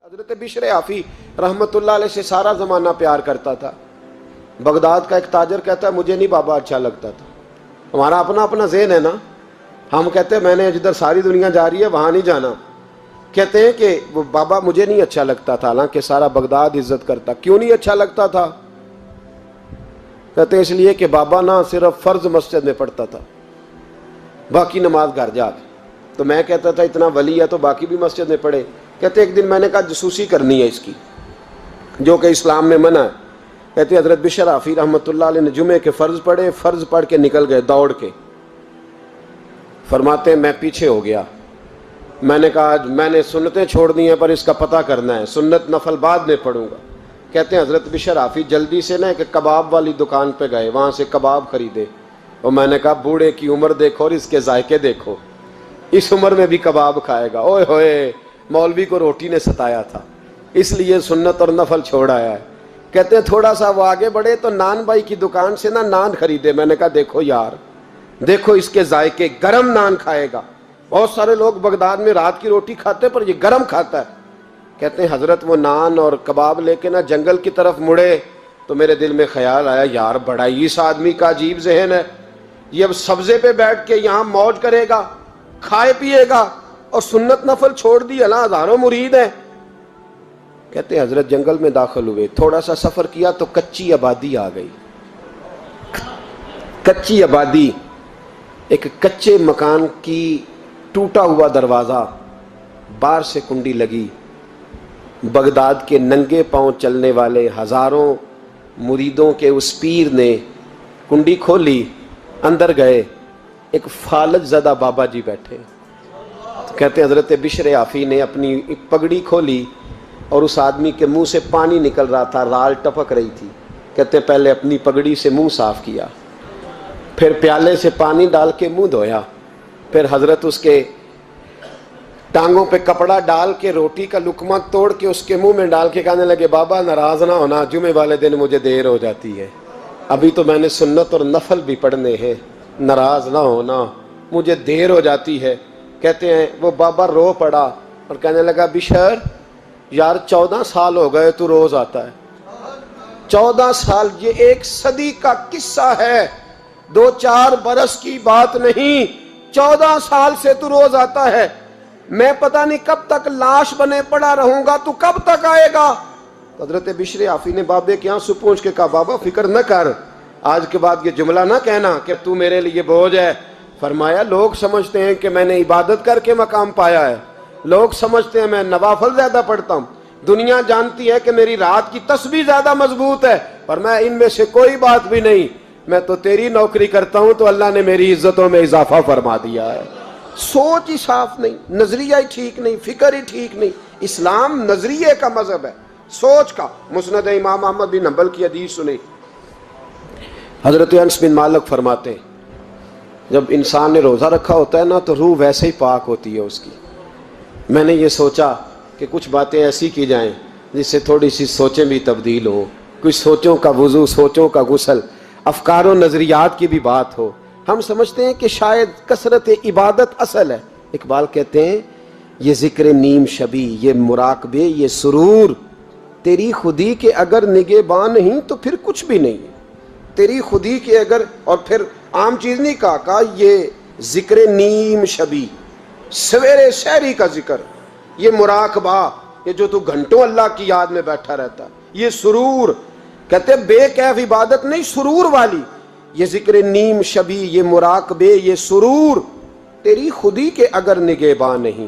حضرت بشر آفی رحمت اللہ علیہ سے سارا زمانہ پیار کرتا تھا۔ بغداد کا ایک تاجر کہتا ہے مجھے نہیں بابا اچھا لگتا تھا۔ ہمارا اپنا اپنا ذہن ہے نا، ہم کہتے ہیں میں نے جدھر ساری دنیا جا رہی ہے وہاں نہیں جانا، کہتے ہیں کہ وہ بابا مجھے نہیں اچھا لگتا تھا، حالانکہ سارا بغداد عزت کرتا۔ کیوں نہیں اچھا لگتا تھا؟ کہتے ہیں اس لیے کہ بابا نہ صرف فرض مسجد میں پڑھتا تھا، باقی نماز گھر جا کے۔ تو میں کہتا تھا اتنا ولی ہے تو باقی بھی مسجد میں پڑھے۔ کہتے ایک دن میں نے کہا جسوسی کرنی ہے اس کی، جو کہ اسلام میں منع ہے۔ کہتے حضرت بشر آفی رحمۃ اللہ علیہ نے جمعے کے فرض پڑھے، فرض پڑھ کے نکل گئے دوڑ کے۔ فرماتے ہیں میں پیچھے ہو گیا، میں نے کہا میں نے سنتیں چھوڑ دی ہیں پر اس کا پتہ کرنا ہے، سنت نفل بعد میں پڑھوں گا۔ کہتے ہیں حضرت بشر آفی جلدی سے نا ایک کباب والی دکان پہ گئے، وہاں سے کباب خریدے، اور میں نے کہا بوڑھے کی عمر دیکھو اور اس کے ذائقے دیکھو، اس عمر میں بھی کباب کھائے گا۔ اوئے ہوئے، مولوی کو روٹی نے ستایا تھا اس لیے سنت اور نفل چھوڑ آیا ہے۔ کہتے ہیں تھوڑا سا وہ آگے بڑھے تو نان بھائی کی دکان سے نا نان خریدے۔ میں نے کہا دیکھو یار، دیکھو اس کے ذائقے، گرم نان کھائے گا۔ بہت سارے لوگ بغداد میں رات کی روٹی کھاتے پر یہ گرم کھاتا ہے۔ کہتے ہیں حضرت وہ نان اور کباب لے کے نا جنگل کی طرف مڑے تو میرے دل میں خیال آیا یار بڑا ہی اس آدمی کا عجیب ذہن ہے، یہ اب سبزے پہ بیٹھ کے یہاں موج کرے گا، کھائے پیے گا، اور سنت نفل چھوڑ دی، اللہ ہزاروں مرید ہیں۔ کہتے ہیں حضرت جنگل میں داخل ہوئے، تھوڑا سا سفر کیا تو کچی آبادی آ گئی۔ کچی آبادی، ایک کچے مکان کی ٹوٹا ہوا دروازہ، باہر سے کنڈی لگی۔ بغداد کے ننگے پاؤں چلنے والے ہزاروں مریدوں کے اس پیر نے کنڈی کھولی، اندر گئے، ایک فالج زدہ بابا جی بیٹھے۔ کہتے ہیں حضرت بشر آفی نے اپنی پگڑی کھولی اور اس آدمی کے منہ سے پانی نکل رہا تھا، رال ٹپک رہی تھی۔ کہتے ہیں پہلے اپنی پگڑی سے منہ صاف کیا، پھر پیالے سے پانی ڈال کے منہ دھویا، پھر حضرت اس کے ٹانگوں پہ کپڑا ڈال کے روٹی کا لقمہ توڑ کے اس کے منہ میں ڈال کے کہنے لگے بابا ناراض نہ ہونا، جمعے والے دن مجھے دیر ہو جاتی ہے، ابھی تو میں نے سنت اور نفل بھی پڑھنے ہیں، ناراض نہ ہونا، مجھے دیر ہو جاتی ہے۔ کہتے ہیں وہ بابا رو پڑا اور کہنے لگا بشر یار 14 سال ہو گئے تو روز آتا ہے، 14 سال، یہ 1 صدی کا قصہ ہے، 2-4 برس کی بات نہیں، 14 سال سے تو روز آتا ہے، میں پتہ نہیں کب تک لاش بنے پڑا رہوں گا، تو کب تک آئے گا؟ حضرت بشر آفی نے بابے کے آنسو پوچھ کے کہا بابا فکر نہ کر، آج کے بعد یہ جملہ نہ کہنا کہ تو میرے لیے بوجھ ہے۔ فرمایا لوگ سمجھتے ہیں کہ میں نے عبادت کر کے مقام پایا ہے، لوگ سمجھتے ہیں میں نوافل زیادہ پڑھتا ہوں، دنیا جانتی ہے کہ میری رات کی تسبیح زیادہ مضبوط ہے، پر میں ان میں سے کوئی بات بھی نہیں، میں تو تیری نوکری کرتا ہوں تو اللہ نے میری عزتوں میں اضافہ فرما دیا ہے۔ سوچ ہی صاف نہیں، نظریہ ہی ٹھیک نہیں، فکر ہی ٹھیک نہیں۔ اسلام نظریے کا مذہب ہے، سوچ کا۔ مسند امام احمد بن حنبل کی حدیث سنی، حضرت انس بن مالک فرماتے ہیں جب انسان نے روزہ رکھا ہوتا ہے نا تو روح ویسے ہی پاک ہوتی ہے اس کی۔ میں نے یہ سوچا کہ کچھ باتیں ایسی کی جائیں جس سے تھوڑی سی سوچیں بھی تبدیل ہوں، کچھ سوچوں کا وضو، سوچوں کا غسل، افکار و نظریات کی بھی بات ہو۔ ہم سمجھتے ہیں کہ شاید کثرت عبادت اصل ہے۔ اقبال کہتے ہیں یہ ذکر نیم شبی، یہ مراقبے، یہ سرور، تیری خودی کے اگر نگہباں نہیں تو پھر کچھ بھی نہیں ہے، تیری خودی کے اگر، اور پھر عام چیز نہیں کہا یہ ذکر نیم شبی، سویرے سحری کا ذکر، یہ مراقبہ، یہ جو تو گھنٹوں اللہ کی یاد میں بیٹھا رہتا، یہ سرور، کہتے بے کیف عبادت نہیں، سرور والی، یہ ذکر نیم شبی، یہ مراقبے، یہ سرور، تیری خودی کے اگر نگہباں نہیں،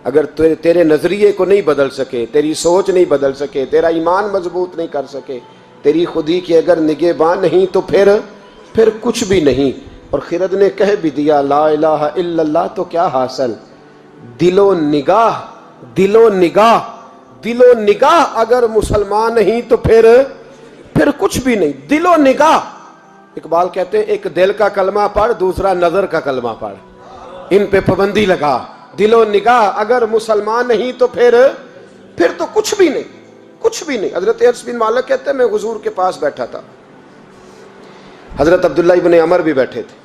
اگر تیرے نظریے کو نہیں بدل سکے، تیری سوچ نہیں بدل سکے، تیرا ایمان مضبوط نہیں کر سکے، تیری خودی کے اگر نگہباں نہیں تو پھر کچھ بھی نہیں۔ اور خرد نے کہہ بھی دیا لا الہ الا اللہ تو کیا حاصل؟ دل و نگاہ، دل و نگاہ، دل و نگاہ اگر مسلمان نہیں تو پھر کچھ بھی نہیں، دل و نگاہ۔ اقبال کہتے ہیں ایک دل کا کلمہ پڑھ، دوسرا نظر کا کلمہ پڑھ، ان پہ پابندی لگا۔ دل و نگاہ اگر مسلمان نہیں تو پھر تو کچھ بھی نہیں، کچھ بھی نہیں۔ حضرت انس بن مالک کہتے ہیں میں حضور کے پاس بیٹھا تھا، حضرت عبداللہ ابن عمر بھی بیٹھے تھے،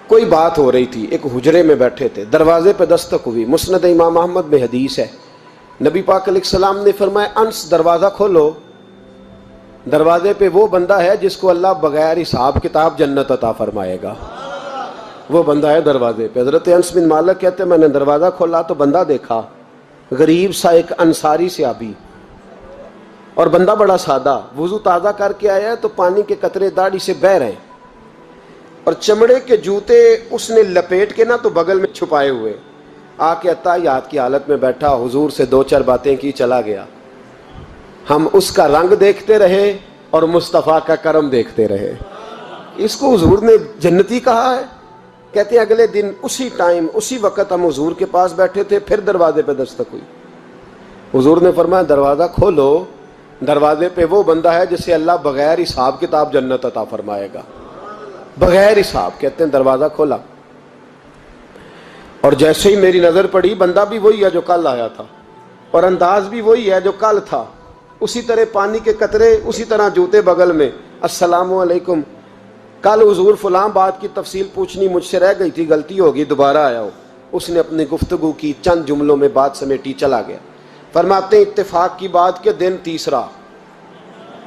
کوئی بات ہو رہی تھی، ایک حجرے میں بیٹھے تھے، دروازے پہ دستک ہوئی۔ مسند امام احمد میں حدیث ہے نبی پاک علیہ السلام نے فرمایا انس دروازہ کھولو، دروازے پہ وہ بندہ ہے جس کو اللہ بغیر حساب کتاب جنت عطا فرمائے گا، وہ بندہ ہے دروازے پہ۔ حضرت انس بن مالک کہتے ہیں میں نے دروازہ کھولا تو بندہ دیکھا، غریب سا ایک انصاری صحابی، اور بندہ بڑا سادہ، وضو تازہ کر کے آیا ہے تو پانی کے قطرے داڑھی سے بہہ رہے ہیں، اور چمڑے کے جوتے اس نے لپیٹ کے تو بغل میں چھپائے ہوئے، آ کے اتحیات کی حالت میں بیٹھا، حضور سے دو چار باتیں کی، چلا گیا۔ ہم اس کا رنگ دیکھتے رہے اور مصطفیٰ کا کرم دیکھتے رہے۔ اس کو حضور نے جنتی کہا ہے۔ کہتے ہیں اگلے دن اسی ٹائم اسی وقت ہم حضور کے پاس بیٹھے تھے، پھر دروازے پہ دستک ہوئی، حضور نے فرمایا دروازہ کھولو، دروازے پہ وہ بندہ ہے جسے اللہ بغیر حساب کتاب جنت عطا فرمائے گا، بغیر حساب۔ کہتے ہیں دروازہ کھولا، اور جیسے ہی میری نظر پڑی، بندہ بھی وہی ہے جو کل آیا تھا، اور انداز بھی وہی ہے جو کل تھا، اسی طرح پانی کے قطرے، اسی طرح جوتے بغل میں، السلام علیکم، کل حضور فلاں بات کی تفصیل پوچھنی مجھ سے رہ گئی تھی، غلطی ہوگی، دوبارہ آیا ہو۔ اس نے اپنی گفتگو کی، چند جملوں میں بات سمیٹی، چلا گیا۔ فرماتے ہیں اتفاق کی بات کہ دن تیسرا،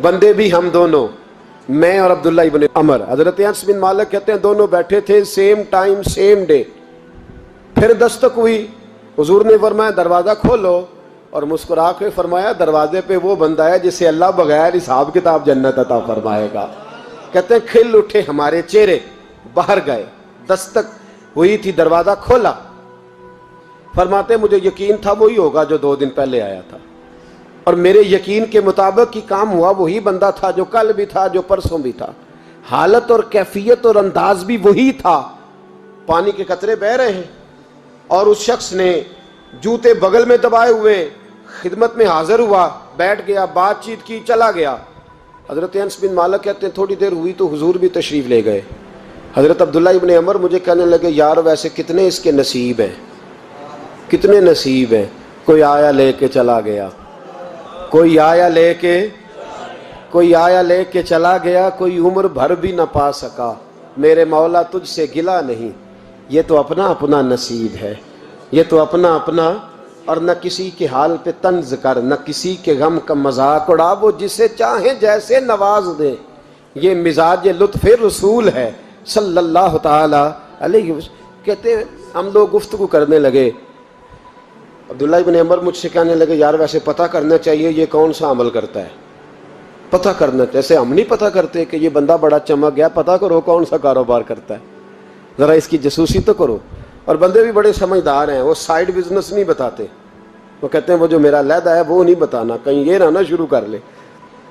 بندے بھی ہم دونوں، میں اور عبداللہ ابن عمر۔ حضرت انس بن مالک کہتے ہیں دونوں بیٹھے تھے، سیم ٹائم سیم ڈے۔ پھر دستک ہوئی، حضور نے فرمایا دروازہ کھولو، اور مسکرا کے فرمایا دروازے پہ وہ بندہ ہے جسے اللہ بغیر حساب کتاب جنت عطا فرمائے گا۔ کہتے ہیں کھل اٹھے ہمارے چہرے، باہر گئے، دستک ہوئی تھی، دروازہ کھولا۔ فرماتے مجھے یقین تھا وہی ہوگا جو 2 دن پہلے آیا تھا، اور میرے یقین کے مطابق ہی کام ہوا، وہی بندہ تھا جو کل بھی تھا، جو پرسوں بھی تھا، حالت اور کیفیت اور انداز بھی وہی تھا۔ پانی کے قطرے بہہ رہے ہیں، اور اس شخص نے جوتے بغل میں دبائے ہوئے خدمت میں حاضر ہوا، بیٹھ گیا، بات چیت کی، چلا گیا۔ حضرت انس بن مالک کہتے ہیں تھوڑی دیر ہوئی تو حضور بھی تشریف لے گئے۔ حضرت عبداللہ ابن عمر مجھے کہنے لگے یار ویسے کتنے اس کے نصیب ہیں، کتنے نصیب ہیں، کوئی آیا لے کے چلا گیا، کوئی آیا لے کے چلا گیا، کوئی عمر بھر بھی نہ پا سکا، میرے مولا تجھ سے گلہ نہیں، یہ تو اپنا اپنا نصیب ہے، یہ تو اپنا اپنا، اور نہ کسی کے حال پہ طنز کر، نہ کسی کے غم کا مذاق اڑا، وہ جسے چاہیں جیسے نواز دے، یہ مزاج لطف رسول ہے صلی اللہ تعالی علیہ وسلم۔ کہتے ہیں ہم لوگ گفتگو کرنے لگے، عبداللہ ابن عمر مجھ سے کہنے لگے یار ویسے پتہ کرنا چاہیے یہ کون سا عمل کرتا ہے، پتہ کرنا، جیسے ہم نہیں پتہ کرتے کہ یہ بندہ بڑا چمک گیا، پتہ کرو کون سا کاروبار کرتا ہے، ذرا اس کی جاسوسی تو کرو۔ اور بندے بھی بڑے سمجھدار ہیں، وہ سائیڈ بزنس نہیں بتاتے، وہ کہتے ہیں وہ جو میرا علیحدہ ہے وہ نہیں بتانا، کہیں یہ نہ شروع کر لے۔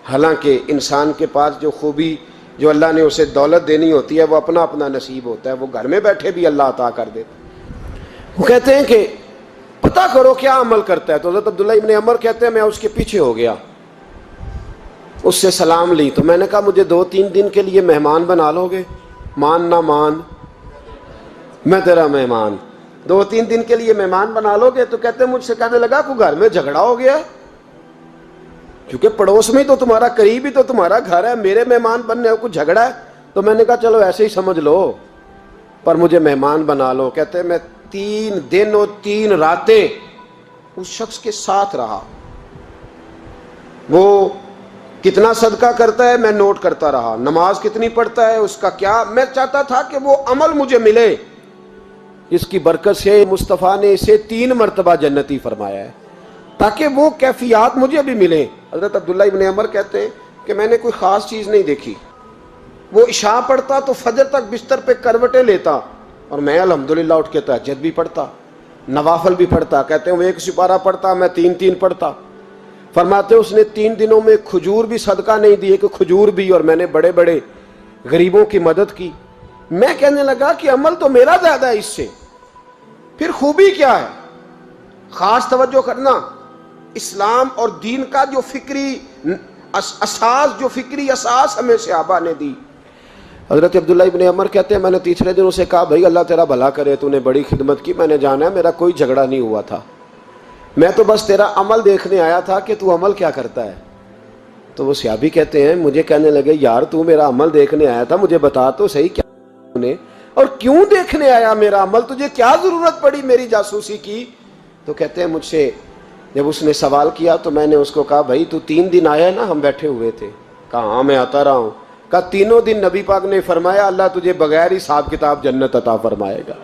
حالانکہ انسان کے پاس جو خوبی، جو اللہ نے اسے دولت دینی ہوتی ہے، وہ اپنا اپنا نصیب ہوتا ہے، وہ گھر میں بیٹھے بھی اللہ عطا کر دیتا۔ وہ کہتے ہیں کہ پتہ کرو کیا عمل کرتا ہے، تو حضرت عبداللہ ابن عمر کہتے ہیں میں اس کے پیچھے ہو گیا، اس سے سلام لی، تو میں نے کہا مجھے 2-3 دن کے لیے مہمان بنا لو گے، مان نہ مان میں تیرا مہمان، 2-3 دن کے لیے مہمان بنا لو گے؟ تو کہتے ہیں مجھ سے کہنے لگا کوئی گھر میں جھگڑا ہو گیا، کیونکہ پڑوس میں تو تمہارا، قریب ہی تو تمہارا گھر ہے، میرے مہمان بننے کو جھگڑا ہے؟ تو میں نے کہا چلو ایسے ہی سمجھ لو، پر مجھے مہمان بنا لو۔ کہتے ہیں میں 3 دن اور 3 راتیں اس شخص کے ساتھ رہا، وہ کتنا صدقہ کرتا ہے میں نوٹ کرتا رہا، نماز کتنی پڑھتا ہے، اس کا کیا، میں چاہتا تھا کہ وہ عمل مجھے ملے، اس کی برکت سے مصطفیٰ نے اسے 3 مرتبہ جنتی فرمایا ہے، تاکہ وہ کیفیات مجھے بھی ملیں۔ حضرت عبداللہ ابن عمر کہتے ہیں کہ میں نے کوئی خاص چیز نہیں دیکھی، وہ عشاء پڑھتا تو فجر تک بستر پہ کروٹیں لیتا، اور میں الحمدللہ اٹھ کے تہجد بھی پڑھتا، نوافل بھی پڑھتا۔ کہتے ہیں وہ 1 سپارہ پڑھتا، میں 3 پڑھتا۔ فرماتے اس نے 3 دنوں میں کھجور بھی صدقہ نہیں دی، کہ کھجور بھی، اور میں نے بڑے بڑے غریبوں کی مدد کی۔ میں کہنے لگا کہ عمل تو میرا زیادہ ہے اس سے، پھر خوبی کیا ہے؟ خاص توجہ کرنا، اسلام اور دین کا جو فکری اساس، جو فکری اساس ہمیں صحابہ نے دی۔ حضرت عبداللہ ابن عمر کہتے ہیں میں نے تیسرے دن اسے کہا بھائی اللہ تیرا بھلا کرے، تو نے بڑی خدمت کی، میں نے جانا ہے میرا کوئی جھگڑا نہیں ہوا تھا، میں تو بس تیرا عمل دیکھنے آیا تھا کہ تو عمل کیا کرتا ہے۔ تو وہ صحابی کہتے ہیں مجھے کہنے لگے یار تو میرا عمل دیکھنے آیا تھا، مجھے بتا تو صحیح کیا نے، اور کیوں دیکھنے آیا میرا عمل، تجھے کیا ضرورت پڑی میری جاسوسی کی؟ تو کہتے ہیں مجھ سے جب اس نے سوال کیا تو میں نے اس کو کہا بھائی تو 3 دن آیا نا ہم بیٹھے ہوئے تھے؟ کہا ہاں میں آتا رہا ہوں۔ کہا 3 دن نبی پاک نے فرمایا اللہ تجھے بغیر حساب کتاب جنت عطا فرمائے گا۔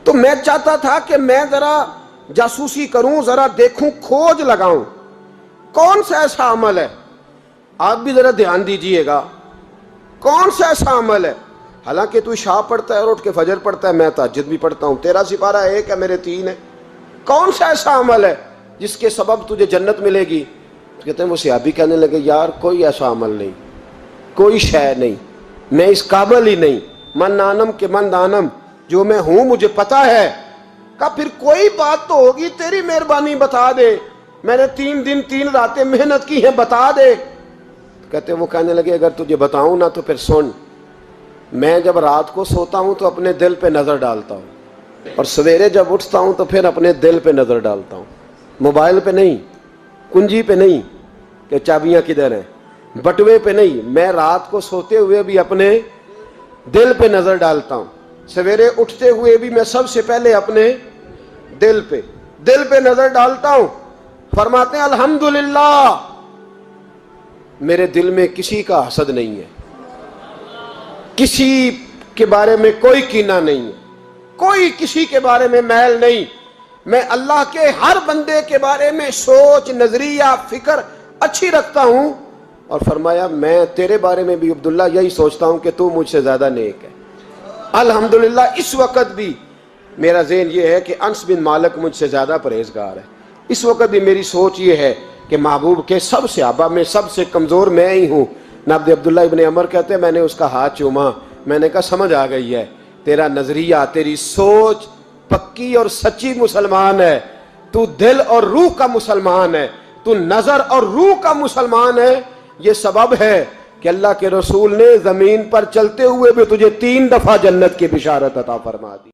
تو میں چاہتا تھا کہ میں ذرا جاسوسی کروں، ذرا دیکھوں، کھوج لگاؤں کون سا ایسا عمل ہے، آپ بھی ذرا دھیان دیجئے گا، کون سا ایسا عمل ہے، حالانکہ تو عشاء پڑھتا ہے اور اٹھ کے فجر پڑھتا ہے، میں تہجد بھی پڑھتا ہوں، تیرا سپارہ 1 ہے میرے 3 ہے، کون سا ایسا عمل ہے جس کے سبب تجھے جنت ملے گی؟ کہتے ہیں وہ صحابی کہنے لگے یار کوئی ایسا عمل نہیں، کوئی شے نہیں، میں اس قابل ہی نہیں، من نانم کے من دانم، جو میں ہوں مجھے پتا ہے۔ کہا پھر کوئی بات تو ہوگی، تیری مہربانی بتا دے، میں نے 3 دن 3 راتیں محنت کی ہیں، بتا دے۔ کہتے ہیں وہ کہنے لگے اگر تجھے بتاؤں نا تو پھر سن، میں جب رات کو سوتا ہوں تو اپنے دل پہ نظر ڈالتا ہوں، اور سویرے جب اٹھتا ہوں تو پھر اپنے دل پہ نظر ڈالتا ہوں، موبائل پہ نہیں، کنجی پہ نہیں کہ چابیاں کدھر ہیں، بٹوے پہ نہیں، میں رات کو سوتے ہوئے بھی اپنے دل پہ نظر ڈالتا ہوں، سویرے اٹھتے ہوئے بھی میں سب سے پہلے اپنے دل پہ نظر ڈالتا ہوں۔ فرماتے ہیں الحمدللہ میرے دل میں کسی کا حسد نہیں ہے، کسی کے بارے میں کوئی کینہ نہیں ہے، کوئی کسی کے بارے میں میل نہیں، میں اللہ کے ہر بندے کے بارے میں سوچ، نظریہ، فکر اچھی رکھتا ہوں۔ اور فرمایا میں تیرے بارے میں بھی عبداللہ یہی سوچتا ہوں کہ تو مجھ سے زیادہ نیک ہے۔ الحمدللہ اس وقت بھی میرا ذہن یہ ہے کہ انس بن مالک مجھ سے زیادہ پرہیزگار ہے، اس وقت بھی میری سوچ یہ ہے کہ محبوب کے سب صحابہ میں سب سے کمزور میں ہی ہوں۔ نابد عبداللہ ابن عمر کہتے ہیں میں نے اس کا ہاتھ چوما، میں نے کہا سمجھ آ گئی ہے، تیرا نظریہ، تیری سوچ پکی اور سچی مسلمان ہے، تو دل اور روح کا مسلمان ہے، تو نظر اور روح کا مسلمان ہے۔ یہ سبب ہے کہ اللہ کے رسول نے زمین پر چلتے ہوئے بھی تجھے 3 دفعہ جنت کی بشارت عطا فرما دی۔